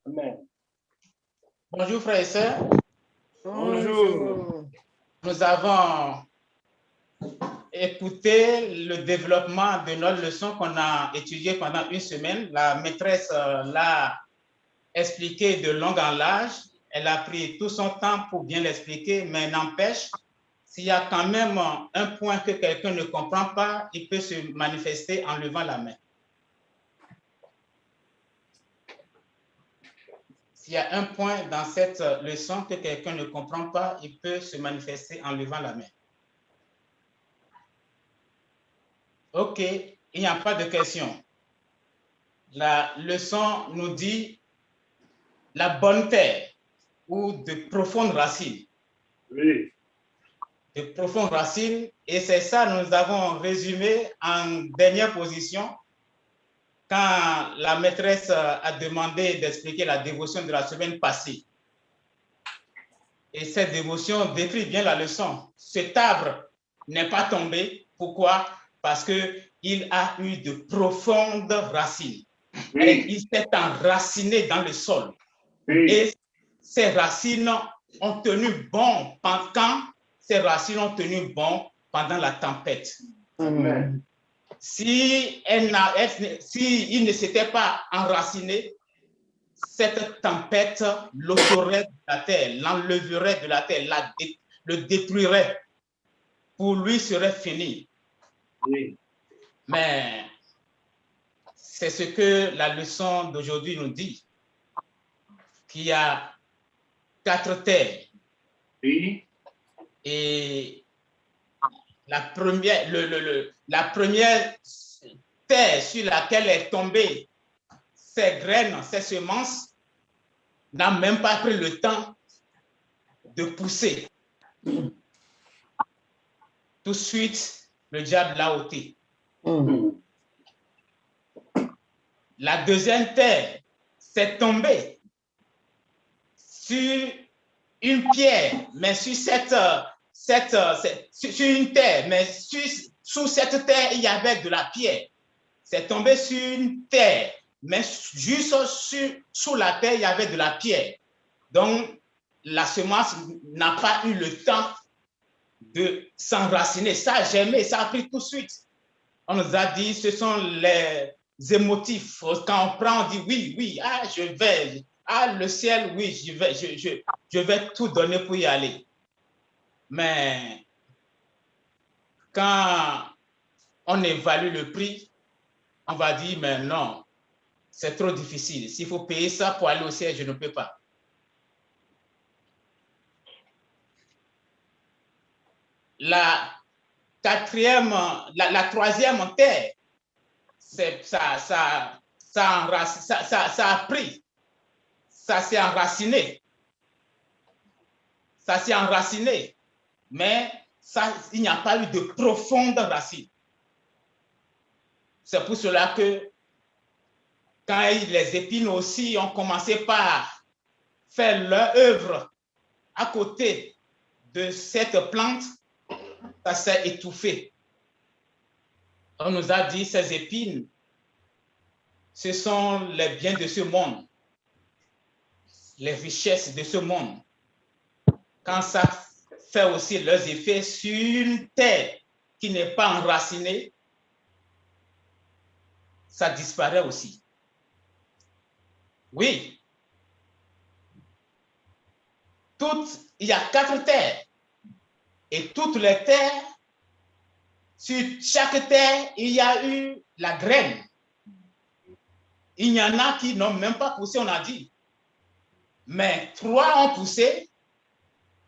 Amen. Bonjour frères et sœurs. Bonjour. Nous avons écouté le développement de notre leçon qu'on a étudiée pendant une semaine. La maîtresse l'a expliqué de long en large. Elle a pris tout son temps pour bien l'expliquer, mais n'empêche, s'il y a quand même un point que quelqu'un ne comprend pas, il peut se manifester en levant la main. S'il y a un point dans cette leçon que quelqu'un ne comprend pas, il peut se manifester en levant la main. OK, il n'y a pas de question. La leçon nous dit la bonne terre ou de profondes racines. Oui. De profondes racines, et c'est ça nous avons résumé en dernière position quand la maîtresse a demandé d'expliquer la dévotion de la semaine passée. Et cette dévotion décrit bien la leçon. Cet arbre n'est pas tombé. Pourquoi? Parce qu'il a eu de profondes racines. Oui. Il s'est enraciné dans le sol. Oui. Et ces racines ont tenu bon quand ces racines ont tenu bon pendant la tempête. Amen. Si il ne s'était pas enraciné, cette tempête l'ôterait de la terre, l'enleverait de la terre, le détruirait. Pour lui, serait fini. Oui. Mais c'est ce que la leçon d'aujourd'hui nous dit, qu'il y a 4 terres. Oui. Et la première, la première terre sur laquelle est tombée ces graines, ces semences, n'a même pas pris le temps de pousser. Tout de suite, le diable l'a ôté. La deuxième terre s'est tombée sur une pierre, mais sur sur une terre, mais sous cette terre, il y avait de la pierre. C'est tombé sur une terre, mais juste sous la terre, il y avait de la pierre. Donc, la semence n'a pas eu le temps de s'enraciner. Ça a germé, ça a pris tout de suite. On nous a dit, ce sont les émotifs. Quand on prend, on dit oui, je vais, le ciel, oui, je vais tout donner pour y aller. Mais quand on évalue le prix, on va dire, mais non, c'est trop difficile. S'il faut payer ça pour aller au ciel, je ne peux pas. La troisième terre, ça a pris, ça s'est enraciné. Ça s'est enraciné, mais il n'y a pas eu de profonde racine. C'est pour cela que quand les épines aussi ont commencé par faire leur œuvre à côté de cette plante, ça s'est étouffé. On nous a dit ces épines, ce sont les biens de ce monde, les richesses de ce monde. Quand ça fait aussi leurs effets sur une terre qui n'est pas enracinée, ça disparaît aussi. Oui. Il y a 4 terres. Et toutes les terres, sur chaque terre, il y a eu la graine. Il y en a qui n'ont même pas poussé, on a dit. Mais 3 ont poussé.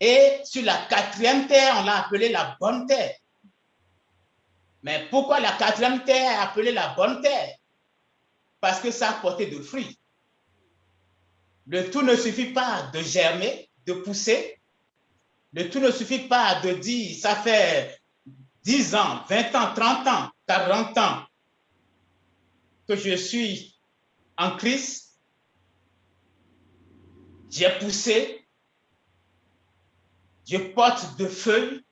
Et sur la 4e terre, on l'a appelée la bonne terre. Mais pourquoi la 4e terre est appelée la bonne terre? Parce que ça a porté de fruits. Le tout ne suffit pas de germer, de pousser. Le tout ne suffit pas de dire, ça fait 10 ans, 20 ans, 30 ans, 40 ans que je suis en Christ. J'ai poussé, je porte de feuilles,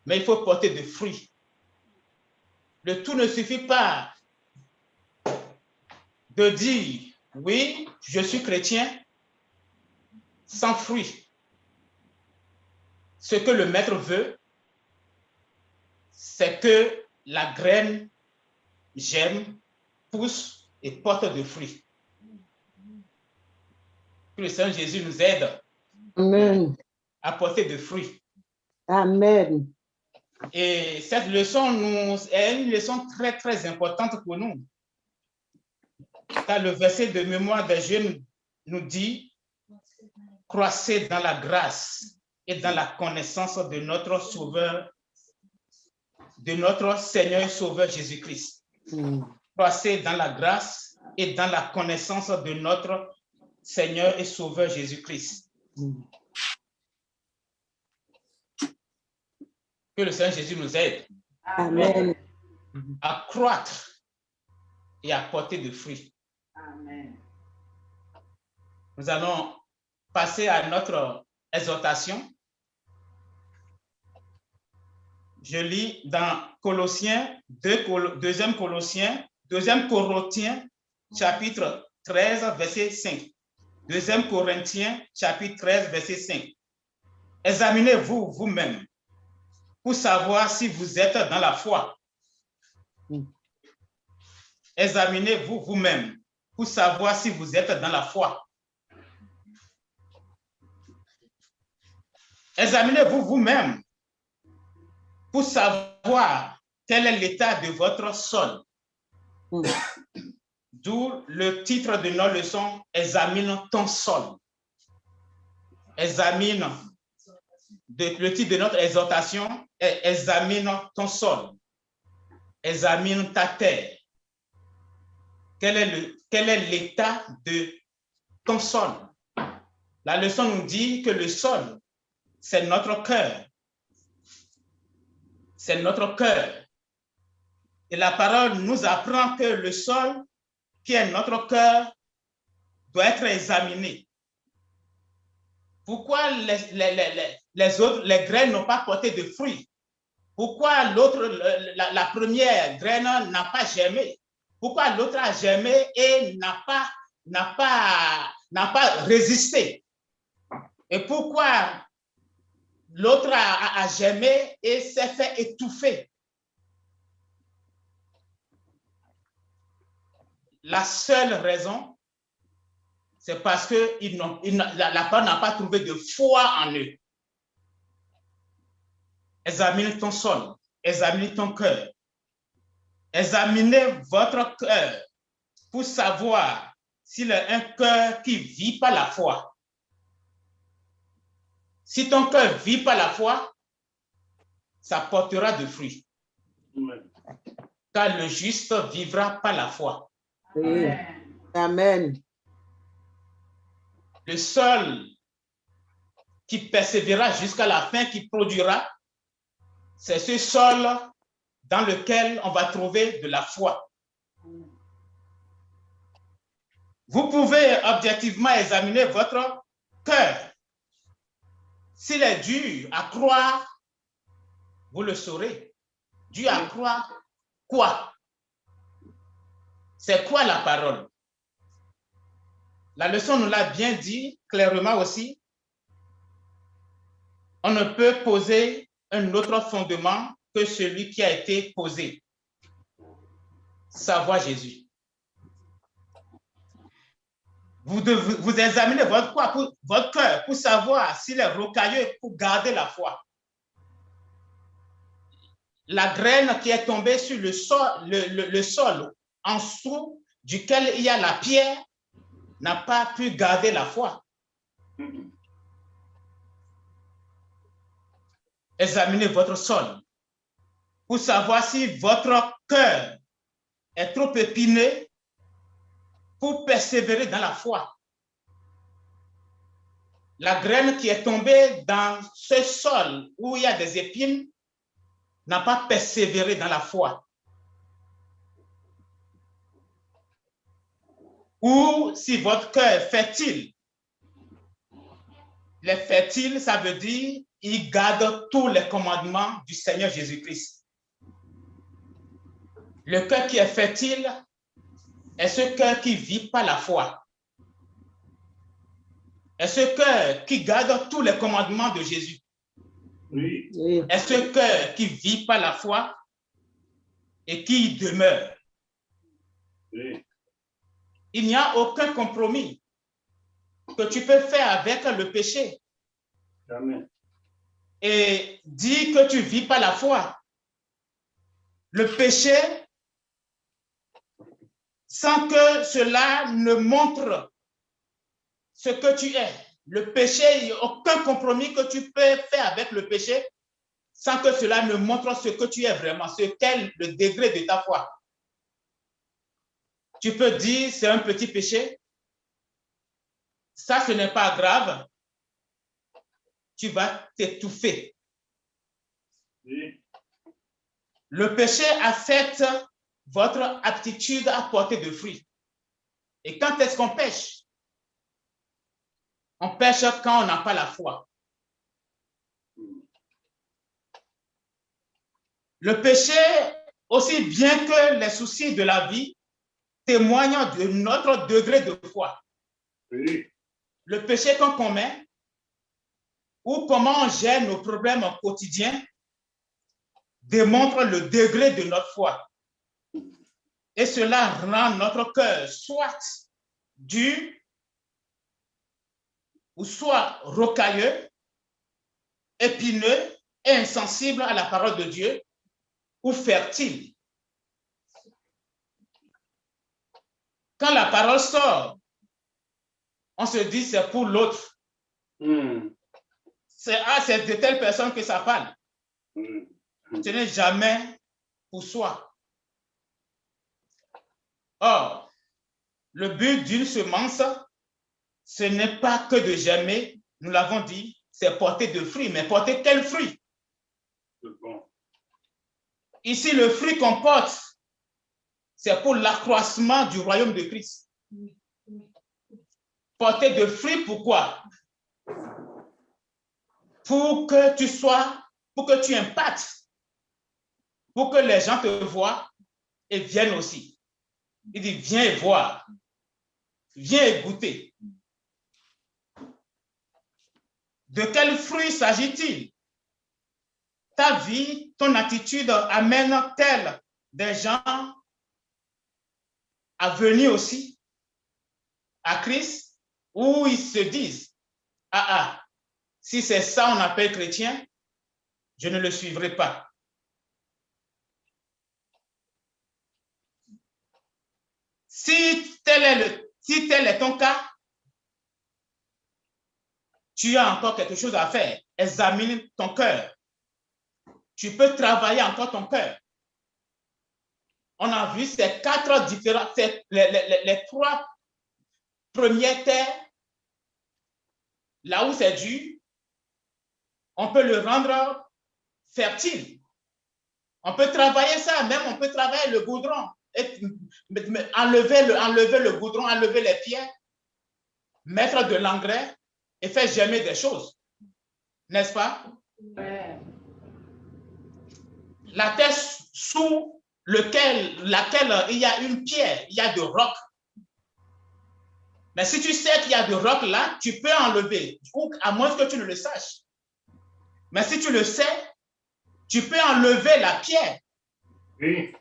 mais il faut porter de fruits. Le tout ne suffit pas de dire oui, je suis chrétien sans fruit. Ce que le maître veut, c'est que la graine germe, pousse et porte de fruits. Que le Seigneur Jésus nous aide Amen. à porter de fruits. Amen. Et cette leçon est une leçon très, très importante pour nous. Car le verset de mémoire des jeunes nous dit « Croissez dans la grâce et dans la connaissance de notre Sauveur, de notre Seigneur et Sauveur Jésus-Christ. Croissez dans la grâce et dans la connaissance de notre Seigneur et Sauveur Jésus-Christ. » Que le Seigneur Jésus nous aide Amen. à croître et à porter de fruits. Amen. Nous allons passer à notre exhortation. Je lis dans Colossiens, 2 Corinthiens, chapitre 13, verset 5. 2 Corinthiens, chapitre 13, verset 5. Examinez-vous vous-même pour savoir si vous êtes dans la foi. Examinez-vous vous-même pour savoir si vous êtes dans la foi. Examinez-vous vous-même pour savoir quel est l'état de votre sol. D'où le titre de nos leçons, examine ton sol. Examine, le titre de notre exhortation est examine ton sol. Examine ta terre. Quel est l'état de ton sol? La leçon nous dit que le sol, c'est notre cœur. C'est notre cœur. Et la parole nous apprend que le sol, qui est notre cœur, doit être examiné. Pourquoi les graines n'ont pas porté de fruits? Pourquoi la première graine n'a pas germé? Pourquoi l'autre a germé et n'a pas résisté? Et pourquoi l'autre a germé et s'est fait étouffer? La seule raison, c'est parce que la part n'a pas trouvé de foi en eux. Examinez ton sol, examinez ton cœur. Examinez votre cœur pour savoir s'il est un cœur qui vit par la foi. Si ton cœur vit par la foi, ça portera de fruits. Car le juste vivra par la foi. Amen. Amen. Le seul qui persévérera jusqu'à la fin, qui produira, c'est ce sol dans lequel on va trouver de la foi. Vous pouvez objectivement examiner votre cœur. S'il est dur à croire, vous le saurez. Dur à croire quoi? C'est quoi la parole? La leçon nous l'a bien dit clairement aussi. On ne peut poser un autre fondement que celui qui a été posé. Savoir Jésus. Vous examinez votre cœur pour savoir s'il est rocailleux pour garder la foi. La graine qui est tombée sur le sol en dessous duquel il y a la pierre n'a pas pu garder la foi. Examinez votre sol pour savoir si votre cœur est trop épineux pour persévérer dans la foi. La graine qui est tombée dans ce sol où il y a des épines n'a pas persévéré dans la foi. Ou si votre cœur est fertile. Les fertiles, ça veut dire il garde tous les commandements du Seigneur Jésus-Christ. Le cœur qui est fertile est ce cœur qui vit par la foi. est ce cœur qui garde tous les commandements de Jésus. Oui. Oui. Est ce cœur qui vit par la foi et qui y demeure. Oui. Il n'y a aucun compromis que tu peux faire avec le péché Jamais. et dire que tu vis par la foi. Le péché, sans que cela ne montre ce que tu es. Le péché, il n'y a aucun compromis que tu peux faire avec le péché sans que cela ne montre ce que tu es vraiment, ce qu'est le degré de ta foi. Tu peux dire c'est un petit péché, ça ce n'est pas grave, tu vas t'étouffer. Oui. Le péché affecte votre aptitude à porter de fruits. Et quand est-ce qu'on pêche? On pêche quand on n'a pas la foi. Le péché, aussi bien que les soucis de la vie, témoignent de notre degré de foi. Oui. Le péché qu'on commet ou comment on gère nos problèmes quotidiens démontre le degré de notre foi. Et cela rend notre cœur soit dur ou soit rocailleux, épineux et insensible à la parole de Dieu ou fertile. Quand la parole sort, on se dit c'est pour l'autre. C'est de telle personne que ça parle. Ce n'est jamais pour soi. Or, le but d'une semence, ce n'est pas que de germer, nous l'avons dit, c'est porter de fruits. Mais porter quel fruit? Bon. Ici, le fruit qu'on porte, c'est pour l'accroissement du royaume de Christ. Porter de fruits, pourquoi? Pour que tu sois, pour que tu impactes, pour que les gens te voient et viennent aussi. Il dit, viens voir, viens goûter. De quel fruit s'agit-il? Ta vie, ton attitude amène-t-elle des gens à venir aussi à Christ, où ils se disent, si c'est ça on appelle chrétien, je ne le suivrai pas. Si tel est ton cas, tu as encore quelque chose à faire. Examine ton cœur. Tu peux travailler encore ton cœur. On a vu ces quatre différents, les trois premières terres, là où c'est dur, on peut le rendre fertile. On peut travailler ça, même on peut travailler le goudron, et enlever le goudron, enlever les pierres, mettre de l'engrais et faire germer des choses. N'est-ce pas? Ouais. La terre sous laquelle il y a une pierre, il y a de roc. Mais si tu sais qu'il y a de roc là, tu peux enlever, à moins que tu ne le saches. Mais si tu le sais, tu peux enlever la pierre. Oui.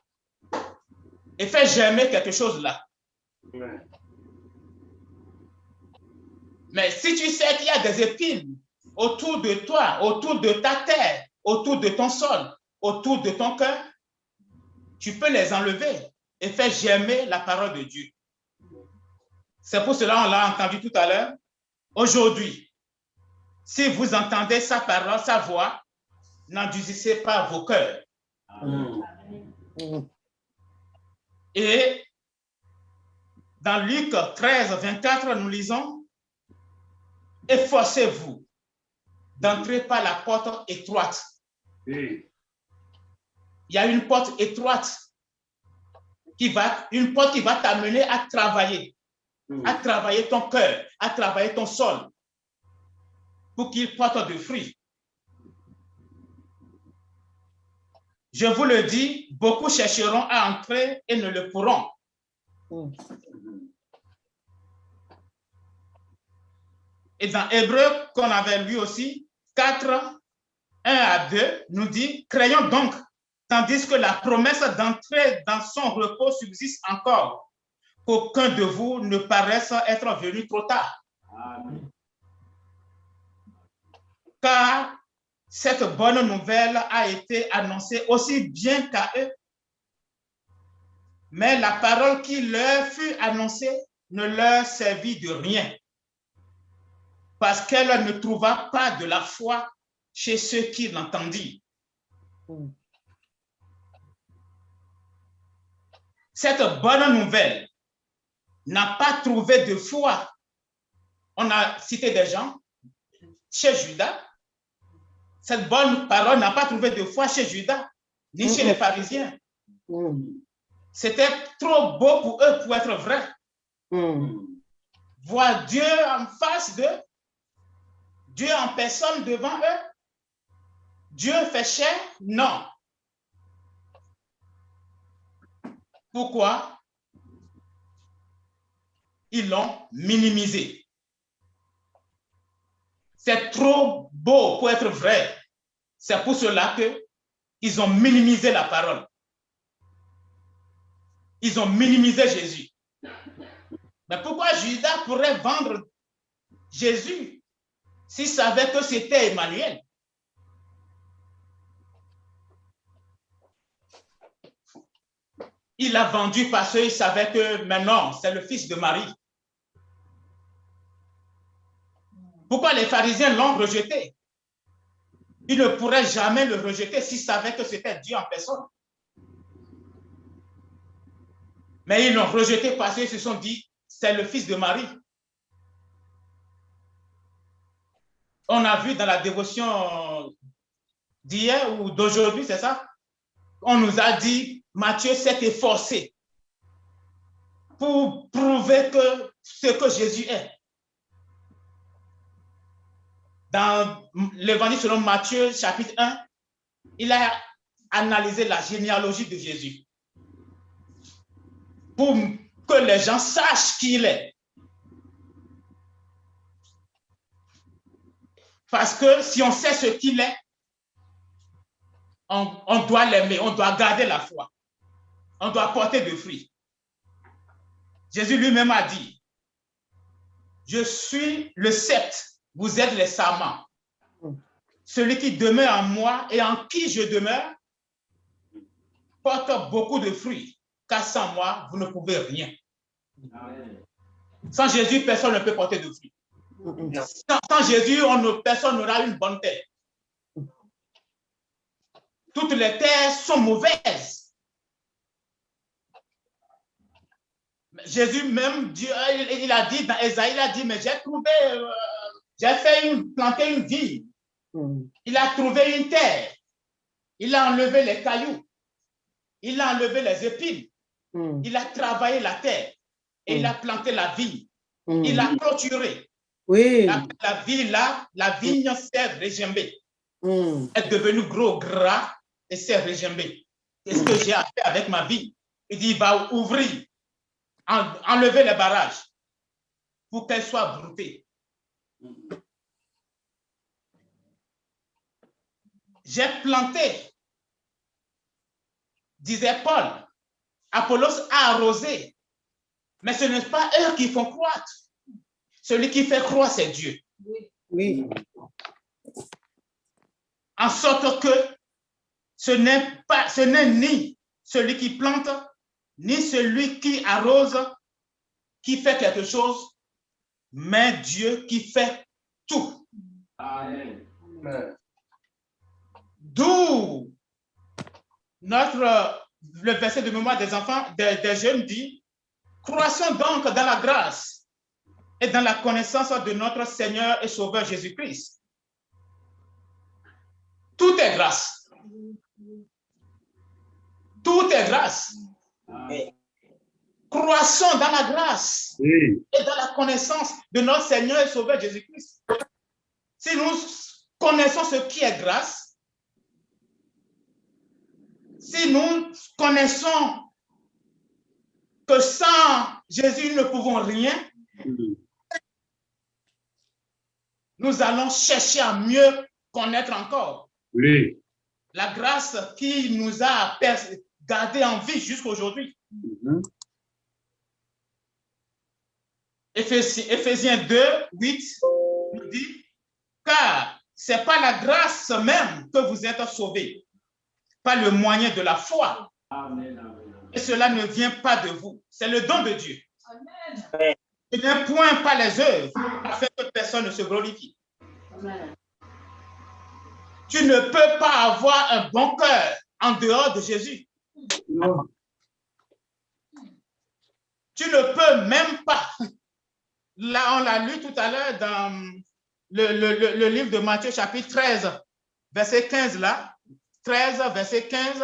Et faire germer quelque chose là. Ouais. Mais si tu sais qu'il y a des épines autour de toi, autour de ta terre, autour de ton sol, autour de ton cœur, tu peux les enlever et faire germer la parole de Dieu. C'est pour cela qu'on l'a entendu tout à l'heure. Aujourd'hui, si vous entendez sa parole, sa voix, n'endurcissez pas vos cœurs. Et dans Luc 13, 24, nous lisons, efforcez-vous d'entrer par la porte étroite. Oui. Il y a une porte étroite une porte qui va t'amener à travailler ton cœur, à travailler ton sol pour qu'il porte de fruits. Je vous le dis, beaucoup chercheront à entrer et ne le pourront. Et dans Hébreu, qu'on avait lu aussi, 4, 1 à 2, nous dit, craignons donc, tandis que la promesse d'entrer dans son repos subsiste encore, qu'aucun de vous ne paraisse être venu trop tard. Amen. Car cette bonne nouvelle a été annoncée aussi bien qu'à eux. Mais la parole qui leur fut annoncée ne leur servit de rien, parce qu'elle ne trouva pas de la foi chez ceux qui l'entendirent. Cette bonne nouvelle n'a pas trouvé de foi. On a cité des gens chez Judas. Cette bonne parole n'a pas trouvé de foi chez Judas, ni chez les pharisiens. C'était trop beau pour eux pour être vrai. Voir Dieu en face d'eux, Dieu en personne devant eux, Dieu fait chair? Non. Pourquoi? Ils l'ont minimisé. C'est trop beau pour être vrai. C'est pour cela qu'ils ont minimisé la parole. Ils ont minimisé Jésus. Mais pourquoi Judas pourrait vendre Jésus s'il savait que c'était Emmanuel? Il l'a vendu parce qu'il savait que maintenant, c'est le fils de Marie. Pourquoi les pharisiens l'ont rejeté? Ils ne pourraient jamais le rejeter s'ils savaient que c'était Dieu en personne. Mais ils l'ont rejeté parce qu'ils se sont dit, c'est le fils de Marie. On a vu dans la dévotion d'hier ou d'aujourd'hui, c'est ça? On nous a dit, Matthieu s'est efforcé pour prouver que ce que Jésus est. Dans l'évangile selon Matthieu, chapitre 1, il a analysé la généalogie de Jésus pour que les gens sachent qui il est. Parce que si on sait ce qu'il est, on doit l'aimer, on doit garder la foi, on doit porter de fruits. Jésus lui-même a dit, je suis le cep, vous êtes les sarments. Celui qui demeure en moi et en qui je demeure porte beaucoup de fruits, car sans moi, vous ne pouvez rien. Amen. Sans Jésus, personne ne peut porter de fruits. Sans Jésus, personne n'aura une bonne terre. Toutes les terres sont mauvaises. Jésus même, Dieu, il a dit dans Ésaïe, il a dit, mais j'ai trouvé, planté une vigne. Il a trouvé une terre. Il a enlevé les cailloux. Il a enlevé les épines. Il a travaillé la terre. Et il a planté la vigne. Il a clôturé. Oui. La vigne s'est régimbée. Est devenue gros, gras et s'est régimbée. Qu'est-ce que j'ai à faire avec ma vie? Il dit, il va ouvrir, enlever les barrages pour qu'elle soit broutée. J'ai planté, disait Paul. Apollos a arrosé, mais ce n'est pas eux qui font croître. Celui qui fait croître, c'est Dieu. Oui. En sorte que ce n'est ni celui qui plante, ni celui qui arrose, qui fait quelque chose, mais Dieu qui fait tout. Amen. D'où le verset de mémoire des enfants, des jeunes dit, croissons donc dans la grâce et dans la connaissance de notre Seigneur et Sauveur Jésus-Christ. Tout est grâce. Tout est grâce. Croissons dans la grâce et dans la connaissance de notre Seigneur et Sauveur Jésus-Christ. Si nous connaissons ce qui est grâce, si nous connaissons que sans Jésus, nous ne pouvons rien, nous allons chercher à mieux connaître encore Oui. la grâce qui nous a gardés en vie jusqu'à aujourd'hui. Éphésiens 2, 8 nous dit, car ce n'est pas la grâce même que vous êtes sauvés, par le moyen de la foi. Amen. Et cela ne vient pas de vous, c'est le don de Dieu. Amen. Ce n'est point pas les œuvres, afin que personne ne se glorifie. Amen. Tu ne peux pas avoir un bon cœur en dehors de Jésus. Non. Tu ne peux même pas. Là, on l'a lu tout à l'heure dans le livre de Matthieu, chapitre 13, verset 15, là. 13, verset 15.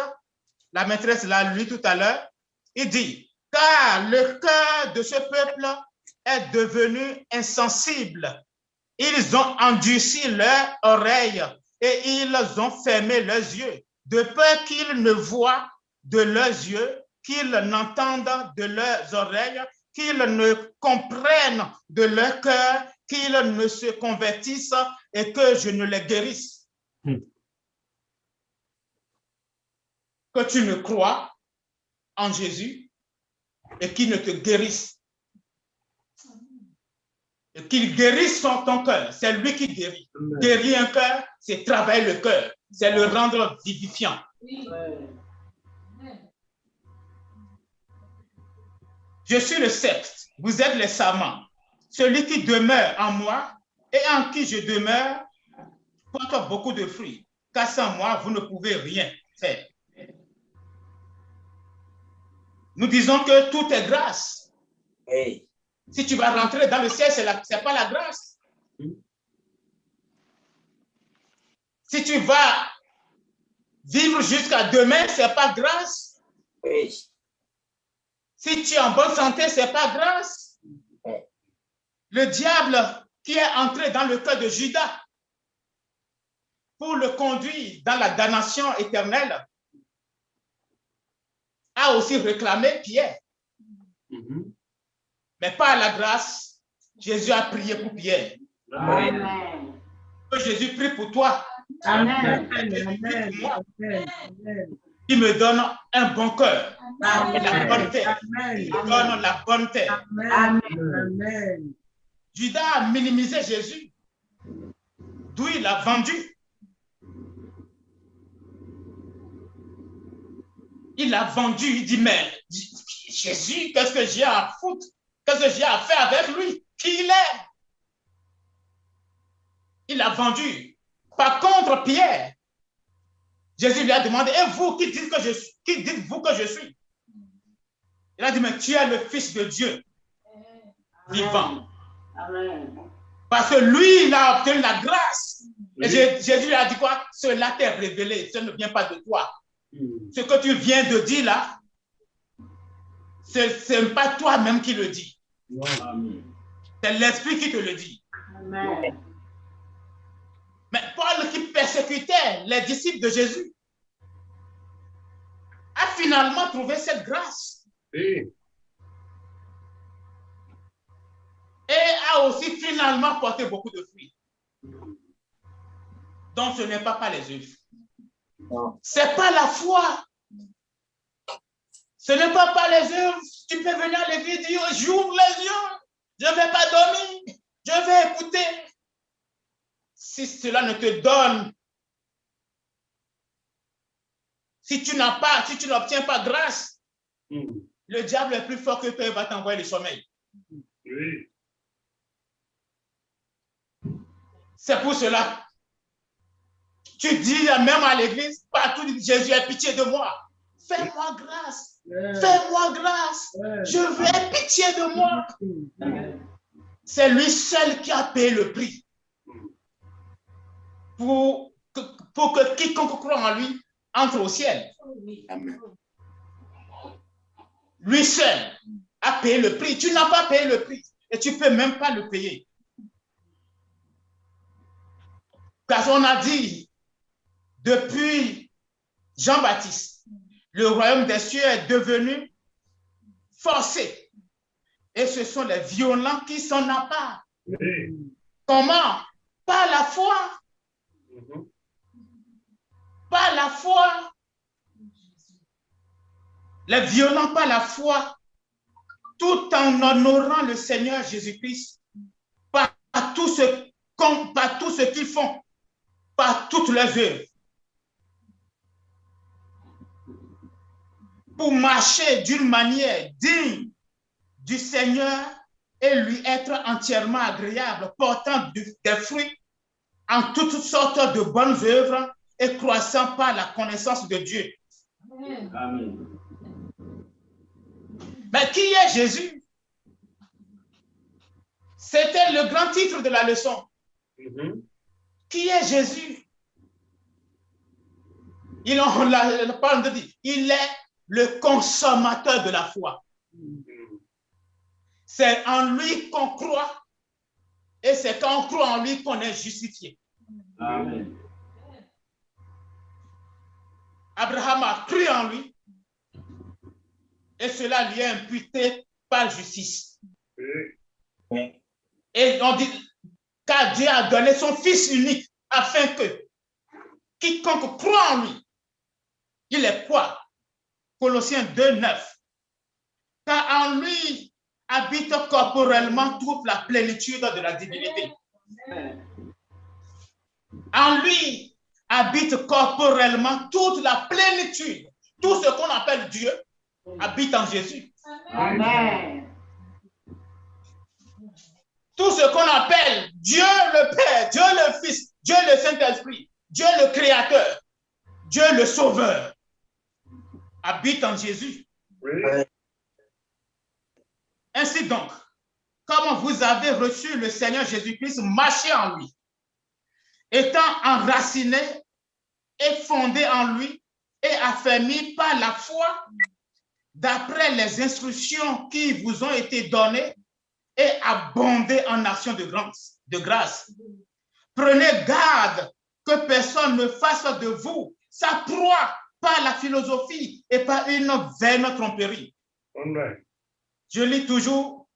La maîtresse l'a lu tout à l'heure. Il dit, car le cœur de ce peuple est devenu insensible. Ils ont endurci leurs oreilles et ils ont fermé leurs yeux, de peur qu'ils ne voient de leurs yeux, qu'ils n'entendent de leurs oreilles, qu'ils ne comprennent de leur cœur, qu'ils ne se convertissent et que je ne les guérisse. Que tu ne crois en Jésus et qu'il ne te guérisse. Et qu'il guérisse ton cœur. C'est lui qui guérit. Amen. Guérir un cœur, c'est travailler le cœur. C'est le rendre vivifiant. Amen. Je suis le sept, vous êtes les sarments. Celui qui demeure en moi et en qui je demeure porte beaucoup de fruits. Car sans moi, vous ne pouvez rien faire. Nous disons que tout est grâce. Hey. Si tu vas rentrer dans le ciel, ce n'est pas la grâce. Si tu vas vivre jusqu'à demain, ce n'est pas grâce. Hey. Si tu es en bonne santé, ce n'est pas grâce. Hey. Le diable qui est entré dans le cœur de Judas pour le conduire dans la damnation éternelle a aussi réclamé Pierre. Mais par la grâce, Jésus a prié pour Pierre. Amen. Que Jésus prie pour toi. Amen. Amen. Pour moi. Amen. Il me donne un bon cœur. Et la bonne tête. Il me donne la bonne tête. Amen. Amen. Judas a minimisé Jésus. D'où il l'a vendu. Il l'a vendu. Il dit, mais Jésus, qu'est-ce que j'ai à foutre? Qu'est-ce que j'ai à faire avec lui? Qui il est? Il l'a vendu. Par contre, Pierre, Jésus lui a demandé, et vous, qui dites-vous que je suis? Il a dit, mais tu es le Fils de Dieu vivant. Amen. Parce que lui, il a obtenu la grâce. Oui. Et Jésus lui a dit quoi? Cela t'est révélé, ça ne vient pas de toi. Ce que tu viens de dire là, ce n'est pas toi-même qui le dis. C'est l'Esprit qui te le dit. Amen. Mais Paul, qui persécutait les disciples de Jésus, a finalement trouvé cette grâce. Oui. Et a aussi finalement porté beaucoup de fruits. Donc ce n'est pas par les œuvres. Ce n'est pas la foi. Ce n'est pas par les œuvres. Tu peux venir à l'église et dire, j'ouvre les yeux, je ne vais pas dormir, je vais écouter. Si cela ne te donne, si tu n'obtiens pas grâce, le diable est plus fort que toi et va t'envoyer le sommeil. Oui. C'est pour cela. Tu dis même à l'église, partout, Jésus, aie pitié de moi. Fais-moi grâce. Fais-moi grâce. Je veux pitié de moi. C'est lui seul qui a payé le prix. Pour que quiconque croit en lui entre au ciel. Amen. Lui seul a payé le prix. Tu n'as pas payé le prix et tu ne peux même pas le payer. Parce qu'on a dit, depuis Jean-Baptiste, le royaume des cieux est devenu forcé. Et ce sont les violents qui s'en emparent. Oui. Comment? par la foi, Mhm. par la foi. Les violents par la foi, tout en honorant le Seigneur Jésus-Christ, par tout ce qu'ils font, par toutes leurs œuvres, pour marcher d'une manière digne du Seigneur et lui être entièrement agréable, portant des fruits en toutes sortes de bonnes œuvres et croissant par la connaissance de Dieu. Amen. Mais qui est Jésus? C'était le grand titre de la leçon. Mhm. Qui est Jésus? La parole de dire, il est le consommateur de la foi. Mhm. C'est en lui qu'on croit et c'est quand on croit en lui qu'on est justifié. Amen. Abraham a cru en lui et cela lui est imputé par justice. Oui. Et on dit, car Dieu a donné son Fils unique afin que quiconque croit en lui, il est quoi? Colossiens 2:9. Car en lui habite corporellement toute la plénitude de la divinité. En lui habite corporellement toute la plénitude. Tout ce qu'on appelle Dieu habite en Jésus. Amen. Tout ce qu'on appelle Dieu le Père, Dieu le Fils, Dieu le Saint-Esprit, Dieu le Créateur, Dieu le Sauveur, habite en Jésus. Oui. Ainsi donc, comme vous avez reçu le Seigneur Jésus-Christ, marchez en lui, étant enraciné et fondé en lui et affermi par la foi, d'après les instructions qui vous ont été données et abondé en actions de grâce. Prenez garde que personne ne fasse de vous sa proie par la philosophie et par une vaine tromperie. Amen. Je lis toujours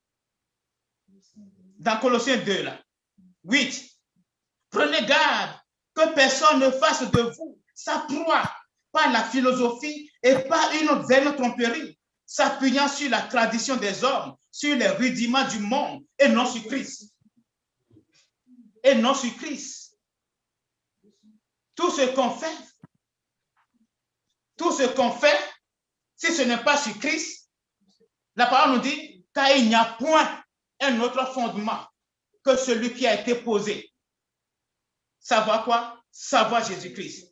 dans Colossiens 2, là, 8. Prenez garde que personne ne fasse de vous sa proie par la philosophie et par une vaine tromperie, s'appuyant sur la tradition des hommes, sur les rudiments du monde et non sur Christ. Et non sur Christ. Tout ce qu'on fait, si ce n'est pas sur Christ, la parole nous dit qu'il n'y a point un autre fondement que celui qui a été posé. Savoir quoi? Savoir Jésus-Christ.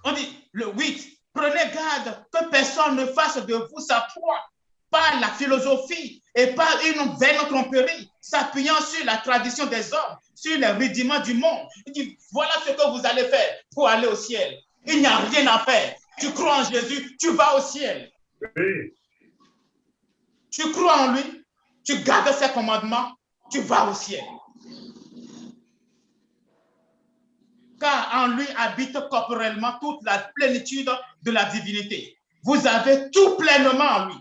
On dit le 8. Prenez garde que personne ne fasse de vous sa proie par la philosophie et par une vaine tromperie, s'appuyant sur la tradition des hommes, sur les rudiments du monde. Il dit, voilà ce que vous allez faire pour aller au ciel. Il n'y a rien à faire. Tu crois en Jésus, tu vas au ciel. Oui. Tu crois en lui, tu gardes ses commandements, tu vas au ciel. Car en lui habite corporellement toute la plénitude de la divinité. Vous avez tout pleinement en lui,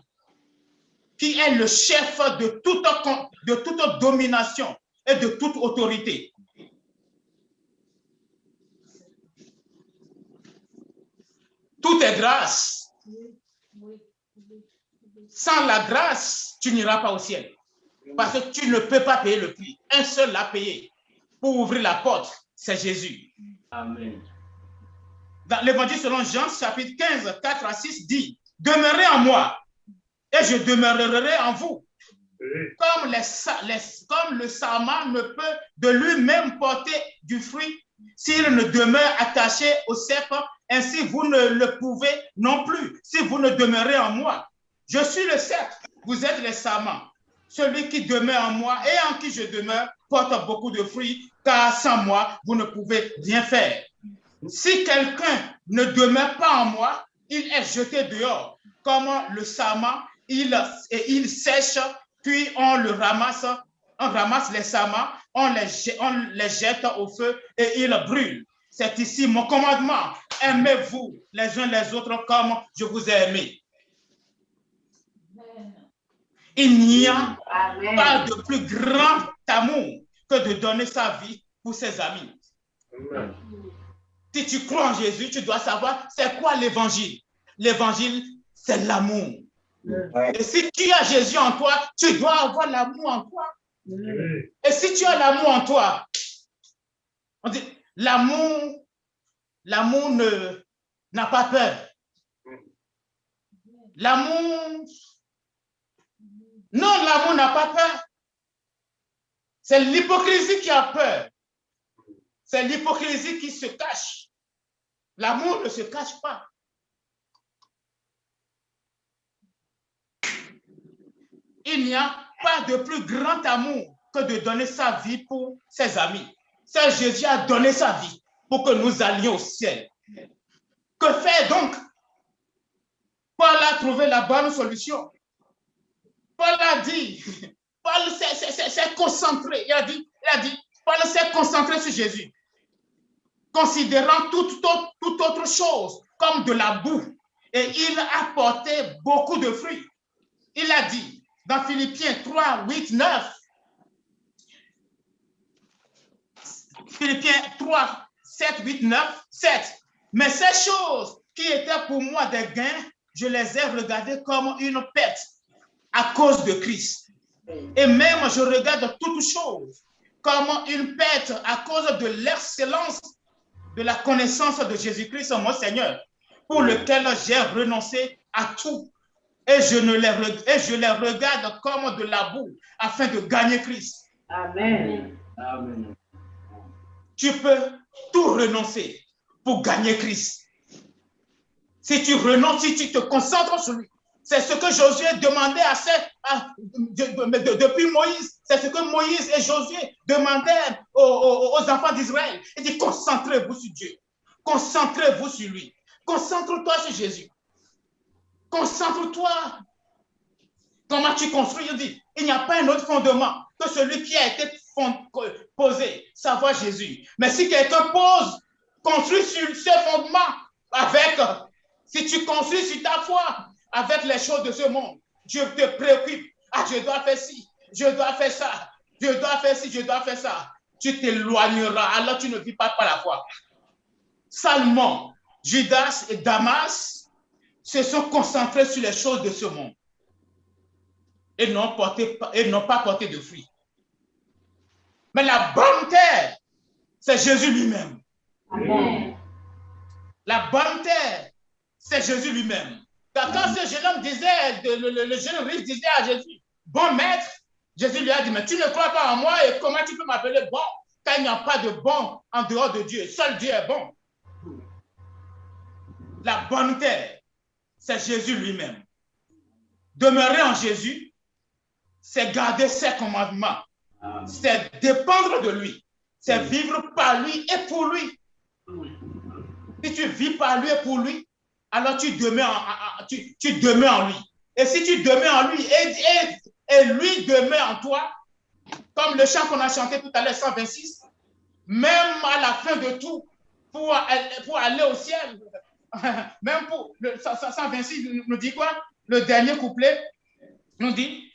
qui est le chef de toute domination et de toute autorité. Tout est grâce. Sans la grâce, tu n'iras pas au ciel. Parce que tu ne peux pas payer le prix. Un seul l'a payé pour ouvrir la porte, c'est Jésus. Amen. Dans l'évangile selon Jean, chapitre 15, 4 à 6, dit, demeurez en moi et je demeurerai en vous. Oui. Comme le sarment ne peut de lui-même porter du fruit s'il ne demeure attaché au cep, ainsi vous ne le pouvez non plus si vous ne demeurez en moi. Je suis le cep, vous êtes les sarments. Celui qui demeure en moi et en qui je demeure porte beaucoup de fruits, car sans moi, vous ne pouvez rien faire. Si quelqu'un ne demeure pas en moi, il est jeté dehors, comme le sarment, il sèche, puis on le ramasse, on ramasse les sarments, on les jette au feu et ils brûlent. C'est ici mon commandement. Aimez-vous les uns les autres comme je vous ai aimés. Il n'y a Amen. pas de plus grand amour que de donner sa vie pour ses amis. Amen. Si tu crois en Jésus, tu dois savoir c'est quoi l'évangile. L'évangile, c'est l'amour. Et si tu as Jésus en toi, tu dois avoir l'amour en toi. Oui. Et si tu as l'amour en toi, on dit l'amour n'a pas peur. L'amour n'a pas peur. C'est l'hypocrisie qui a peur. C'est l'hypocrisie qui se cache. L'amour ne se cache pas. Il n'y a pas de plus grand amour que de donner sa vie pour ses amis. C'est Jésus a donné sa vie pour que nous allions au ciel. Que faire donc? Paul a trouvé la bonne solution. Paul a dit, Paul s'est concentré. Il a dit, Paul s'est concentré sur Jésus, considérant toute autre chose comme de la boue. Et il a porté beaucoup de fruits. Il a dit, dans Philippiens 3, 8, 9, Philippiens 3, 7, 8, 9, 7. Mais ces choses qui étaient pour moi des gains, je les ai regardées comme une perte à cause de Christ. Et même je regarde toutes choses comme une perte à cause de l'excellence de la connaissance de Jésus-Christ, mon Seigneur, pour lequel j'ai renoncé à tout. Et je les regarde comme de la boue afin de gagner Christ. Amen. Amen. Tu peux tout renoncer pour gagner Christ. Si tu renonces, si tu te concentres sur lui. C'est ce que Josué demandait depuis Moïse. C'est ce que Moïse et Josué demandaient aux enfants d'Israël. Il dit, concentrez-vous sur Dieu. Concentrez-vous sur lui. Concentre-toi sur Jésus. Concentre-toi. Comment tu construis? Il dit, il n'y a pas un autre fondement que celui qui a été posé, savoir Jésus. Mais si quelqu'un construit sur ce fondement si tu construis sur ta foi avec les choses de ce monde, Dieu te préoccupe. Ah, je dois faire ci, je dois faire ça, je dois faire ci, je dois faire ça. Tu t'éloigneras, alors tu ne vis pas par la foi. Salomon, Judas et Damas se sont concentrés sur les choses de ce monde et n'ont pas porté de fruits. Mais la bonne terre, c'est Jésus lui-même. Amen. La bonne terre, c'est Jésus lui-même. Quand ce jeune homme disait, le jeune riche disait à Jésus, bon maître, Jésus lui a dit, mais tu ne crois pas en moi et comment tu peux m'appeler bon quand il n'y a pas de bon en dehors de Dieu. Seul Dieu est bon. La bonne terre, c'est Jésus lui-même. Demeurer en Jésus, c'est garder ses commandements. C'est dépendre de lui. C'est vivre par lui et pour lui. Si tu vis par lui et pour lui, alors tu demeures en lui. Et si tu demeures en lui et lui demeure en toi, comme le chant qu'on a chanté tout à l'heure, 126, même à la fin de tout, pour aller au ciel, même pour le 126 nous dit quoi? Le dernier couplet nous dit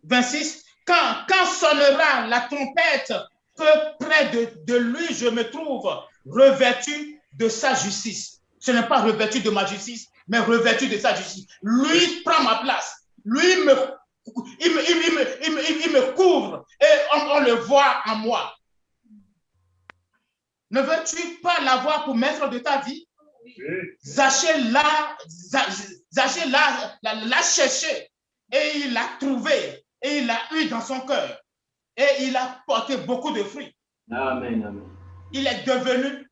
26, quand sonnera la trompette, que près de lui je me trouve revêtu de sa justice. Ce n'est pas revêtu de ma justice, mais revêtu de sa justice. Lui prend ma place. Lui il me couvre et on le voit en moi. Ne veux-tu pas l'avoir pour maître de ta vie? Zaché l'a cherché et il l'a trouvé et il l'a eu dans son cœur et il a porté beaucoup de fruits. Amen, amen. Il est devenu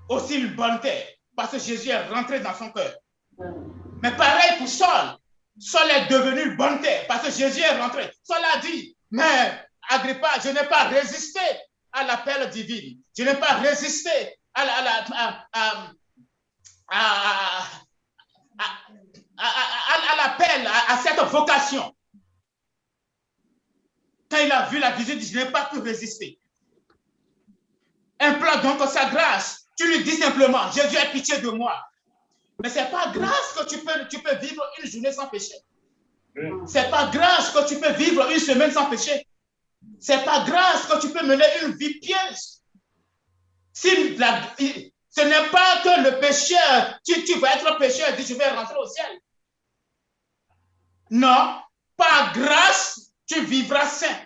aussi une bonne terre parce que Jésus est rentré dans son cœur. Mais pareil pour Saul. Saul est devenu une bonne terre parce que Jésus est rentré. Saul a dit, mais Agrippa, je n'ai pas résisté à l'appel divin. Je n'ai pas résisté à l'appel, à cette vocation. Quand il a vu la visite, je n'ai pas pu résister. Implore donc sa grâce. Tu lui dis simplement, Jésus a pitié de moi. Mais ce n'est pas grâce que tu peux vivre une journée sans péché. Oui. Ce n'est pas grâce que tu peux vivre une semaine sans péché. Ce n'est pas grâce que tu peux mener une vie pieuse. Ce n'est pas que le pécheur, tu vas être pécheur et dis je vais rentrer au ciel. Non, par grâce, tu vivras saint.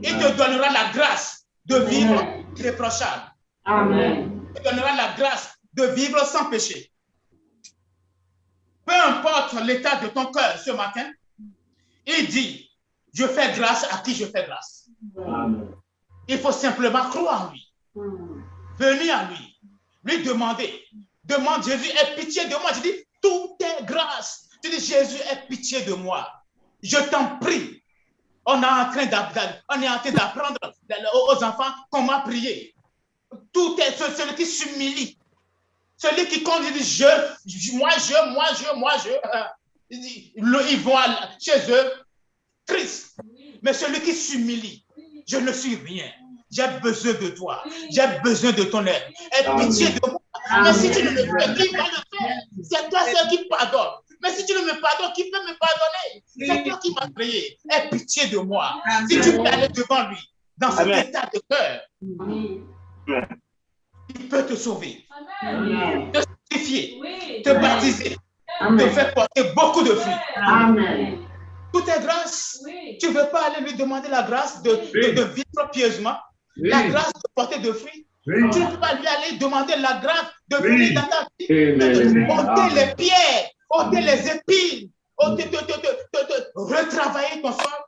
Il te donnera la grâce de vivre irréprochable. Amen. Il te donnera la grâce de vivre sans péché. Peu importe l'état de ton cœur ce matin, il dit, je fais grâce à qui je fais grâce. Amen. Il faut simplement croire en lui. Venir à lui. Lui demander. Demande Jésus, aie pitié de moi. Je dis, tout est grâce. Tu dis, Jésus, aie pitié de moi. Je t'en prie. On est en train d'apprendre aux enfants comment prier. Tout est celui qui s'humilie. Celui qui compte, il dit moi. Ils vont chez eux tristes. Mais celui qui s'humilie, je ne suis rien. J'ai besoin de toi. J'ai besoin de ton aide. Aie pitié de moi. Mais si tu ne me fais, qui va le faire? C'est toi seul qui pardonne. Mais si tu ne me pardonnes, qui peut me pardonner? C'est toi qui m'as créé. Aie pitié de moi. Si tu peux aller devant lui, dans cet état de cœur, il peut te sauver, te sanctifier, te baptiser, te faire porter beaucoup de fruits. Amen. Tout est grâce. Tu ne veux pas aller lui demander la grâce de vivre pieusement, la grâce de porter de fruits. Tu ne peux pas lui aller demander la grâce de venir dans ta vie, de ôter les pierres, ôter les épines, retravailler ton sol,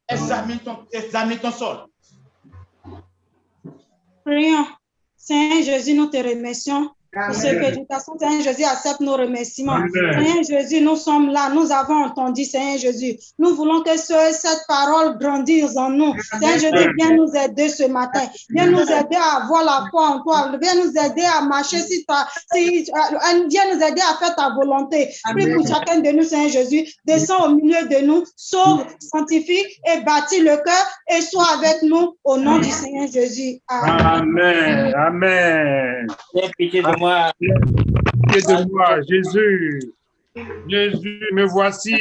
examine ton sol. Prions. Seigneur Jésus, nous te remercions pour ce que de toute façon, Seigneur Jésus, accepte nos remerciements. Seigneur Jésus, nous sommes là, nous avons entendu, Seigneur Jésus. Nous voulons que cette parole grandisse en nous. Seigneur Jésus, viens nous aider ce matin. Viens nous aider à avoir la foi en toi. Viens nous aider à marcher viens nous aider à faire ta volonté. Prie pour chacun de nous, Seigneur Jésus. Descends au milieu de nous, sauve, sanctifie et bâtis le cœur et sois avec nous au nom du Seigneur Jésus. Amen. Amen. Aie pitié de moi. Pitié de moi, Jésus. Jésus, me voici.